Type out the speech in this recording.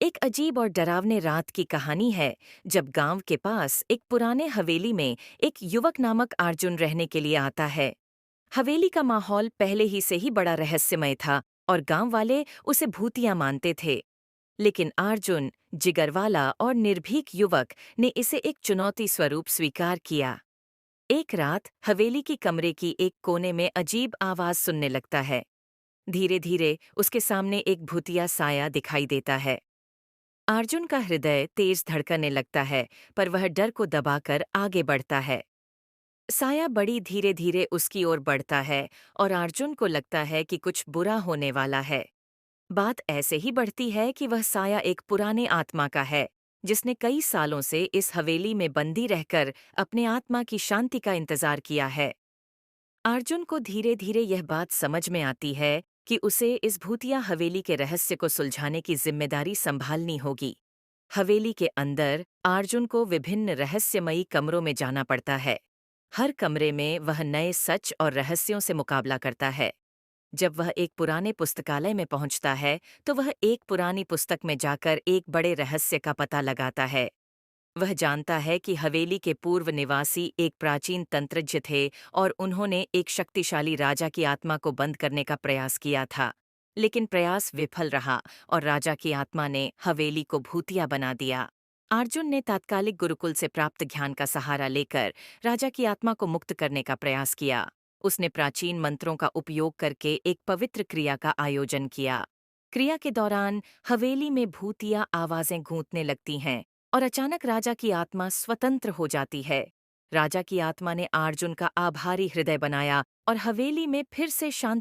एक अजीब और डरावने रात की कहानी है जब गांव के पास एक पुराने हवेली में एक युवक नामक अर्जुन रहने के लिए आता है। हवेली का माहौल पहले ही से ही बड़ा रहस्यमय था और गांव वाले उसे भूतिया मानते थे। लेकिन अर्जुन, जिगरवाला और निर्भीक युवक, ने इसे एक चुनौती स्वरूप स्वीकार किया। एक रात हवेली की कमरे की एक कोने में अजीब आवाज सुनने लगता है। धीरे धीरे उसके सामने एक भूतिया साया दिखाई देता है। अर्जुन का हृदय तेज धड़कने लगता है, पर वह डर को दबाकर आगे बढ़ता है। साया बड़ी धीरे धीरे उसकी ओर बढ़ता है और अर्जुन को लगता है कि कुछ बुरा होने वाला है। बात ऐसे ही बढ़ती है कि वह साया एक पुराने आत्मा का है, जिसने कई सालों से इस हवेली में बंदी रहकर अपने आत्मा की शांति का इंतजार किया है। अर्जुन को धीरे धीरे यह बात समझ में आती है कि उसे इस भूतिया हवेली के रहस्य को सुलझाने की जिम्मेदारी संभालनी होगी। हवेली के अंदर अर्जुन को विभिन्न रहस्यमयी कमरों में जाना पड़ता है। हर कमरे में वह नए सच और रहस्यों से मुकाबला करता है। जब वह एक पुराने पुस्तकालय में पहुंचता है, तो वह एक पुरानी पुस्तक में जाकर एक बड़े रहस्य का पता लगाता है। वह जानता है कि हवेली के पूर्व निवासी एक प्राचीन तंत्रज्ञ थे और उन्होंने एक शक्तिशाली राजा की आत्मा को बंद करने का प्रयास किया था। लेकिन प्रयास विफल रहा और राजा की आत्मा ने हवेली को भूतिया बना दिया। अर्जुन ने तात्कालिक गुरुकुल से प्राप्त ज्ञान का सहारा लेकर राजा की आत्मा को मुक्त करने का प्रयास किया। उसने प्राचीन मंत्रों का उपयोग करके एक पवित्र क्रिया का आयोजन किया। क्रिया के दौरान हवेली में भूतिया आवाजें गूंजने लगती हैं और अचानक राजा की आत्मा स्वतंत्र हो जाती है। राजा की आत्मा ने अर्जुन का आभारी हृदय बनाया और हवेली में फिर से शांति